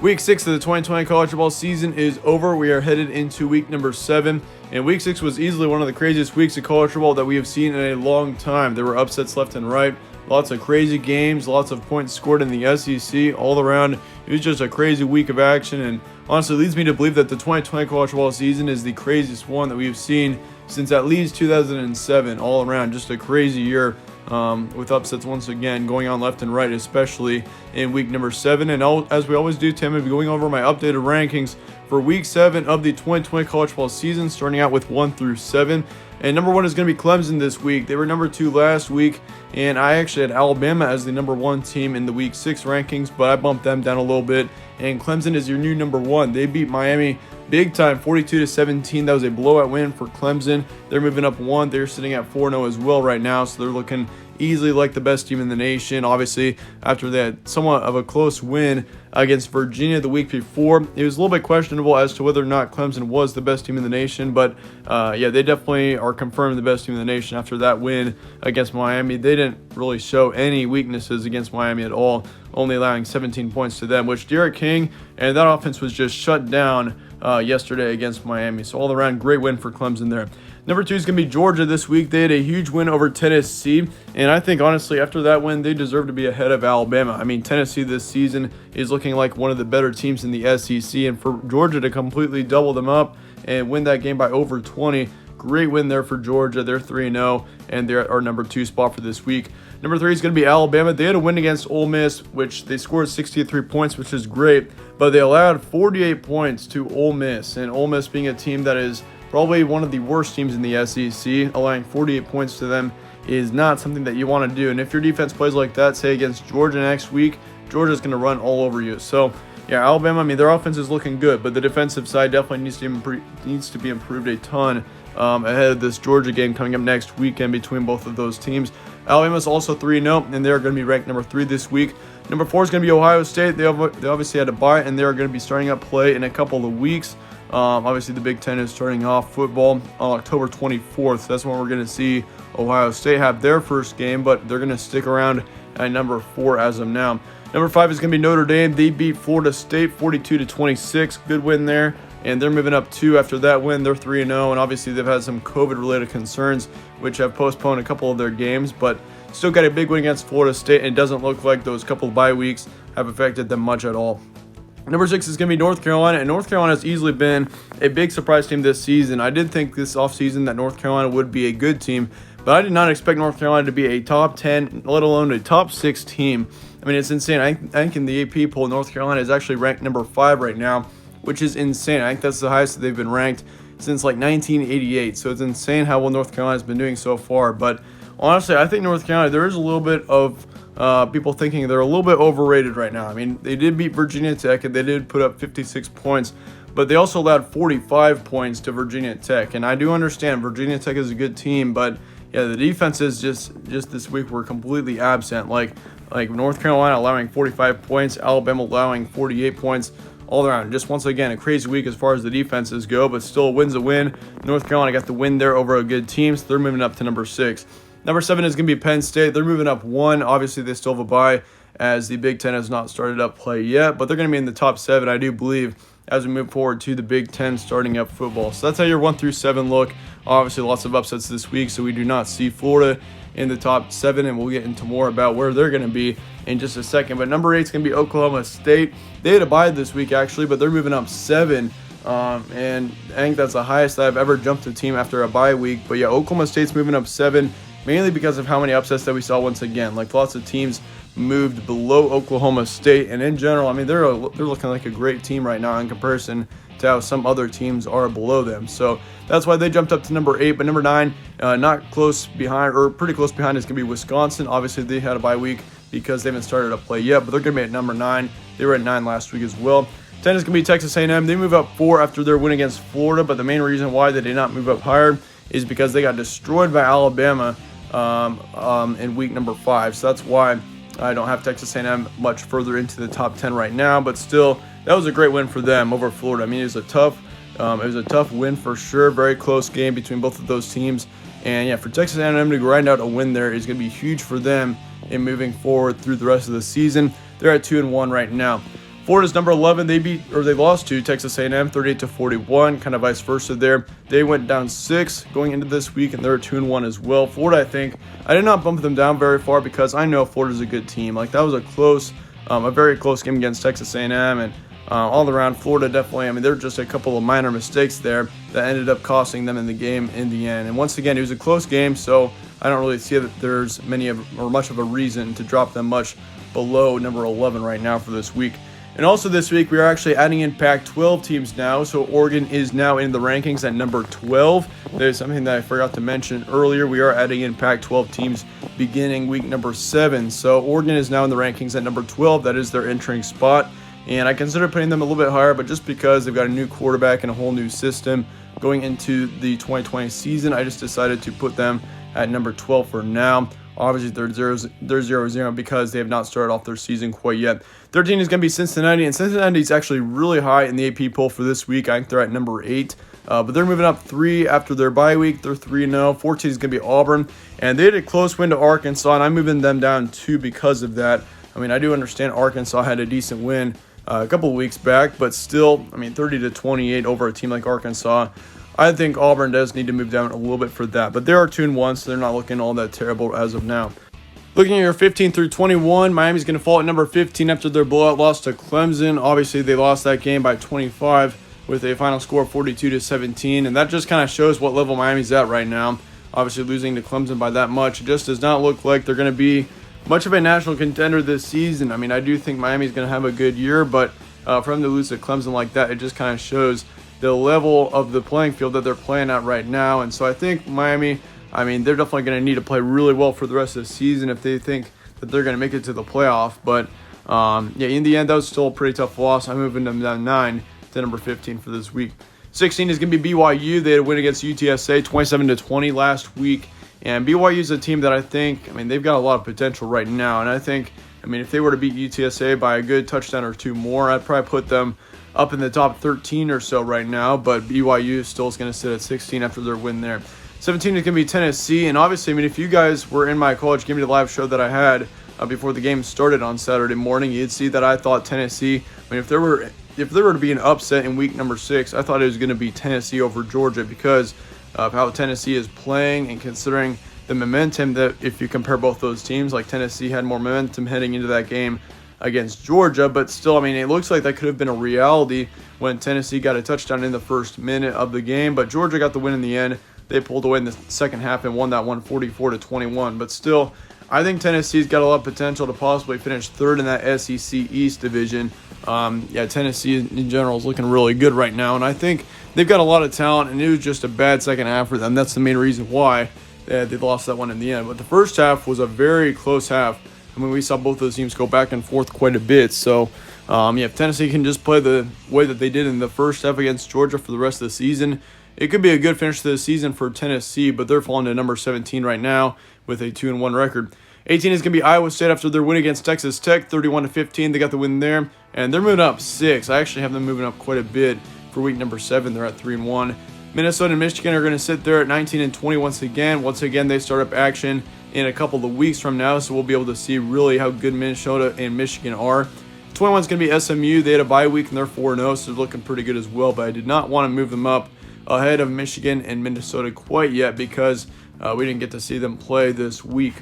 Week 6 of the 2020 college football season is over. We are headed into week number 7. And week 6 was easily one of the craziest weeks of college football that we have seen in a long time. There were upsets left and right. Lots of crazy games, lots of points scored in the SEC all around. It was just a crazy week of action, and honestly leads me to believe that the 2020 college football season is the craziest one that we've seen since at least 2007 all around. Just a crazy year with upsets once again going on left and right, especially in week number 7. And as we always do, Tim, I'll be going over my updated rankings for week 7 of the 2020 college football season, starting out with 1 through 7. And number 1 is going to be Clemson this week. They were number 2 last week, and I actually had Alabama as the number 1 team in the week 6 rankings, but I bumped them down a little bit. And Clemson is your new number 1. They beat Miami big time, 42-17. That was a blowout win for Clemson. They're moving up 1. They're sitting at 4-0 as well right now, so they're looking easily like the best team in the nation. Obviously, after that somewhat of a close win against Virginia the week before, it was a little bit questionable as to whether or not Clemson was the best team in the nation, but yeah, they definitely are confirmed the best team in the nation after that win against Miami. They didn't really show any weaknesses against Miami at all, only allowing 17 points to them, which Derek King and that offense was just shut down yesterday against Miami. So all around, great win for Clemson there. Number 2 is going to be Georgia this week. They had a huge win over Tennessee, and I think, honestly, after that win, they deserve to be ahead of Alabama. I mean, Tennessee this season is looking like one of the better teams in the SEC, and for Georgia to completely double them up and win that game by over 20, great win there for Georgia. They're 3-0, and they're our number 2 spot for this week. Number 3 is going to be Alabama. They had a win against Ole Miss, which they scored 63 points, which is great, but they allowed 48 points to Ole Miss, and Ole Miss being a team that is probably one of the worst teams in the SEC, allowing 48 points to them is not something that you want to do. And if your defense plays like that, say against Georgia next week, Georgia's going to run all over you. So, yeah, Alabama, I mean, their offense is looking good, but the defensive side definitely needs to be improved a ton ahead of this Georgia game coming up next weekend between both of those teams. Alabama's also 3-0, and they're going to be ranked number 3 this week. Number 4 is going to be Ohio State. They obviously had a bye, and they're going to be starting up play in a couple of weeks. Obviously, the Big Ten is starting off football on October 24th. So that's when we're going to see Ohio State have their first game, but they're going to stick around at number 4 as of now. Number 5 is going to be Notre Dame. They beat Florida State 42-26. Good win there, and they're moving up 2 after that win. They're 3-0, and obviously they've had some COVID-related concerns, which have postponed a couple of their games, but still got a big win against Florida State, and it doesn't look like those couple of bye weeks have affected them much at all. Number 6 is going to be North Carolina, and North Carolina has easily been a big surprise team this season. I did think this offseason that North Carolina would be a good team, but I did not expect North Carolina to be a top 10, let alone a top 6 team. I mean, it's insane. I think in the AP poll, North Carolina is actually ranked number 5 right now, which is insane. I think that's the highest that they've been ranked since like 1988, so it's insane how well North Carolina's been doing so far. But honestly, I think North Carolina, there is a little bit of people thinking they're a little bit overrated right now. I mean, they did beat Virginia Tech, and they did put up 56 points, but they also allowed 45 points to Virginia Tech. And I do understand Virginia Tech is a good team, but yeah, the defenses just this week were completely absent. Like North Carolina allowing 45 points, Alabama allowing 48 points, all around. Just once again, a crazy week as far as the defenses go, but still a win's a win. North Carolina got the win there over a good team, so they're moving up to number 6. Number 7 is going to be Penn State. They're moving up 1. Obviously, they still have a bye as the Big Ten has not started up play yet, but they're going to be in the top 7, I do believe, as we move forward to the Big Ten starting up football. So that's how your 1 through 7 look. Obviously, lots of upsets this week, so we do not see Florida in the top 7, and we'll get into more about where they're going to be in just a second. But number 8 is going to be Oklahoma State. They had a bye this week, actually, but they're moving up 7. And I think that's the highest that I've ever jumped a team after a bye week. But yeah, Oklahoma State's moving up 7. Mainly because of how many upsets that we saw once again. Like, lots of teams moved below Oklahoma State, and in general, I mean, they're looking like a great team right now in comparison to how some other teams are below them. So that's why they jumped up to number 8. But number 9, not close behind, or pretty close behind, is going to be Wisconsin. Obviously, they had a bye week because they haven't started to play yet, but they're going to be at number 9. They were at 9 last week as well. 10 is going to be Texas A&M. They move up 4 after their win against Florida, but the main reason why they did not move up higher is because they got destroyed by Alabama in week number 5. So that's why I don't have Texas A&M much further into the top 10 right now, but still, that was a great win for them over Florida. I mean, it was a tough win for sure. Very close game between both of those teams, and yeah, for Texas A&M to grind out a win there is going to be huge for them in moving forward through the rest of the season. They're at 2-1 right now. Florida's number 11. They lost to Texas A&M 38-41, kind of vice versa there. They went down 6 going into this week, and they're 2-1 as well. Florida, I did not bump them down very far because I know Florida's a good team. Like, that was a very close game against Texas A&M, and all around Florida definitely. There were just a couple of minor mistakes there that ended up costing them in the game in the end. And once again, it was a close game, so I don't really see that there's much of a reason to drop them much below number 11 right now for this week. And also this week, we are actually adding in Pac-12 teams now. So Oregon is now in the rankings at number 12. There's something that I forgot to mention earlier. We are adding in Pac-12 teams beginning week number 7. So Oregon is now in the rankings at number 12. That is their entering spot. And I consider putting them a little bit higher, but just because they've got a new quarterback and a whole new system going into the 2020 season, I just decided to put them at number 12 for now. Obviously, they're 0-0 because they have not started off their season quite yet. 13 is going to be Cincinnati, and Cincinnati is actually really high in the AP poll for this week. I think they're at number 8, but they're moving up 3 after their bye week. They're 3-0. 14 is going to be Auburn, and they had a close win to Arkansas, and I'm moving them down 2 because of that. I do understand Arkansas had a decent win a couple of weeks back, but still, 30-28 over a team like Arkansas. I think Auburn does need to move down a little bit for that, but they are 2-1, so they're not looking all that terrible as of now. Looking at your 15 through 21, Miami's going to fall at number 15 after their blowout loss to Clemson. Obviously, they lost that game by 25 with a final score of 42-17, and that just kind of shows what level Miami's at right now. Obviously, losing to Clemson by that much, it just does not look like they're going to be much of a national contender this season. I do think Miami's going to have a good year, but for them to lose to Clemson like that, it just kind of shows the level of the playing field that they're playing at right now. And so I think Miami, they're definitely going to need to play really well for the rest of the season if they think that they're going to make it to the playoff. But in the end, that was still a pretty tough loss. I'm moving them down 9 to number 15 for this week. 16 is going to be BYU. They had a win against UTSA 27-20 last week. And BYU is a team that I think, they've got a lot of potential right now. And I think, if they were to beat UTSA by a good touchdown or 2 more, I'd probably put them up in the top 13 or so right now. But BYU still is going to sit at 16 after their win there. 17 is going to be Tennessee. And obviously, if you guys were in my College Game Day Live show that I had before the game started on Saturday morning, you'd see that I thought Tennessee, if there were to be an upset in week number 6, I thought it was going to be Tennessee over Georgia because of how Tennessee is playing and considering the momentum that if you compare both those teams, like Tennessee had more momentum heading into that game against Georgia, but still, it looks like that could have been a reality when Tennessee got a touchdown in the first minute of the game, but Georgia got the win in the end. They pulled away in the second half and won that one 44-21, but still, I think Tennessee's got a lot of potential to possibly finish 3rd in that SEC East division. Tennessee in general is looking really good right now, and I think they've got a lot of talent, and it was just a bad second half for them. That's the main reason why they lost that one in the end. But the first half was a very close half. We saw both those teams go back and forth quite a bit. So, if Tennessee can just play the way that they did in the first half against Georgia for the rest of the season, it could be a good finish to the season for Tennessee, but they're falling to number 17 right now with a 2-1 record. 18 is going to be Iowa State after their win against Texas Tech, 31-15. They got the win there, and they're moving up 6. I actually have them moving up quite a bit for week number 7. They're at 3-1. Minnesota and Michigan are going to sit there at 19-20 once again. Once again, they start up action in a couple of weeks from now, so we'll be able to see really how good Minnesota and Michigan are. 21 is going to be SMU. They had a bye week, and they're 4-0, so they're looking pretty good as well, but I did not want to move them up ahead of Michigan and Minnesota quite yet because we didn't get to see them play this week.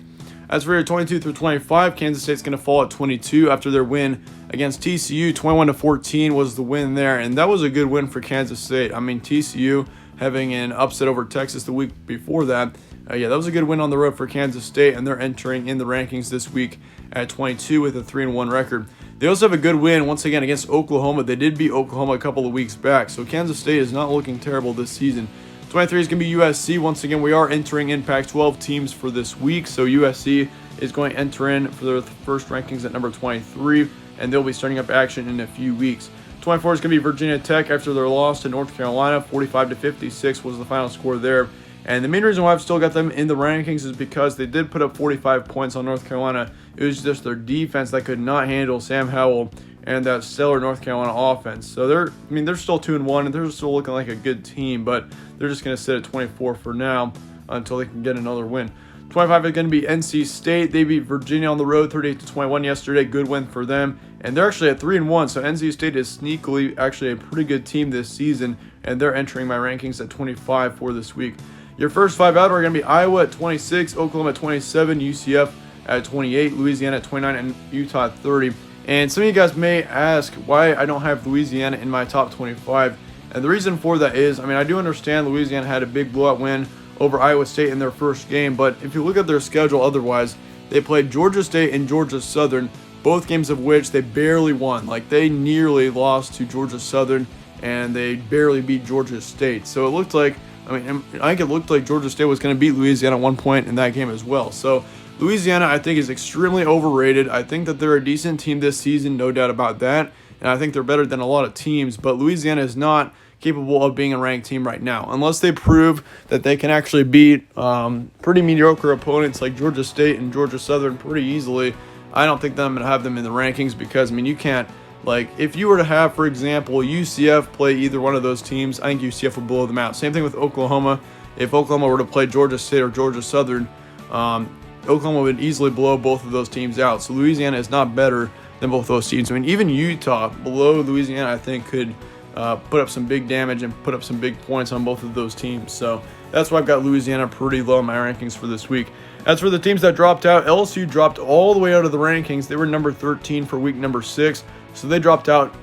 As for your 22 through 25, Kansas State's going to fall at 22 after their win against TCU. 21-14 was the win there, and that was a good win for Kansas State. TCU having an upset over Texas the week before that. That was a good win on the road for Kansas State, and they're entering in the rankings this week at 22 with a 3-1 record. They also have a good win once again against Oklahoma. They did beat Oklahoma a couple of weeks back, so Kansas State is not looking terrible this season. 23 is going to be USC. Once again, we are entering in Pac-12 teams for this week, so USC is going to enter in for their first rankings at number 23, and they'll be starting up action in a few weeks. 24 is going to be Virginia Tech after their loss to North Carolina. 45-56 was the final score there. And the main reason why I've still got them in the rankings is because they did put up 45 points on North Carolina. It was just their defense that could not handle Sam Howell and that stellar North Carolina offense. So they're still 2-1, and they're still looking like a good team, but they're just going to sit at 24 for now until they can get another win. 25 is going to be NC State. They beat Virginia on the road 38-21 yesterday. Good win for them. And they're actually at 3-1, so NC State is sneakily actually a pretty good team this season, and they're entering my rankings at 25 for this week. Your first 5 out are going to be Iowa at 26, Oklahoma at 27, UCF at 28, Louisiana at 29, and Utah at 30. And some of you guys may ask why I don't have Louisiana in my top 25. And the reason for that is, I do understand Louisiana had a big blowout win over Iowa State in their first game, but if you look at their schedule otherwise, they played Georgia State and Georgia Southern, both games of which they barely won. Like, they nearly lost to Georgia Southern, and they barely beat Georgia State. So it looked like, I think it looked like Georgia State was going to beat Louisiana at one point in that game as well. So Louisiana, I think, is extremely overrated. I think that they're a decent team this season, no doubt about that, and I think they're better than a lot of teams, but Louisiana is not capable of being a ranked team right now, unless they prove that they can actually beat pretty mediocre opponents like Georgia State and Georgia Southern pretty easily. I don't think that I'm going to have them in the rankings because, you can't, like, if you were to have, for example, UCF play either one of those teams, I think UCF would blow them out. Same thing with Oklahoma. If Oklahoma were to play Georgia State or Georgia Southern, Oklahoma would easily blow both of those teams out. So Louisiana is not better than both those teams. Even Utah below Louisiana, I think, could put up some big damage and put up some big points on both of those teams. So that's why I've got Louisiana pretty low in my rankings for this week. As for the teams that dropped out, LSU dropped all the way out of the rankings. They were number 13 for week number 6. So they dropped out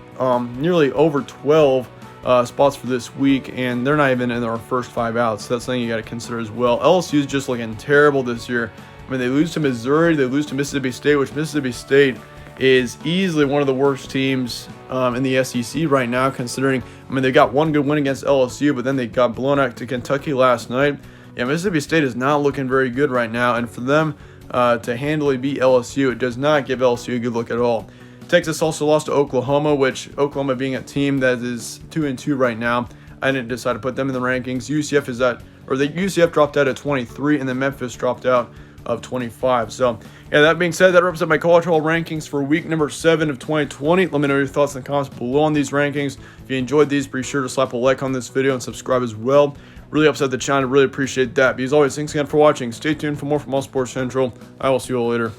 nearly over 12 spots for this week, and they're not even in our first 5 out. So that's something you got to consider as well. LSU is just looking terrible this year. They lose to Missouri, they lose to Mississippi State, which Mississippi State is easily one of the worst teams in the SEC right now, considering, they got one good win against LSU, but then they got blown out to Kentucky last night. Yeah, Mississippi State is not looking very good right now, and for them to handily beat LSU, it does not give LSU a good look at all. Texas also lost to Oklahoma, which Oklahoma being a team that is 2-2 right now, I didn't decide to put them in the rankings. UCF dropped out at 23, and then Memphis dropped out of 25. So, yeah, that being said, that wraps up my college football rankings for week number 7 of 2020. Let me know your thoughts in the comments below on these rankings. If you enjoyed these, be sure to slap a like on this video and subscribe as well. Really helps out the channel. Really appreciate that. But as always, thanks again for watching. Stay tuned for more from All Sports Central. I will see you all later.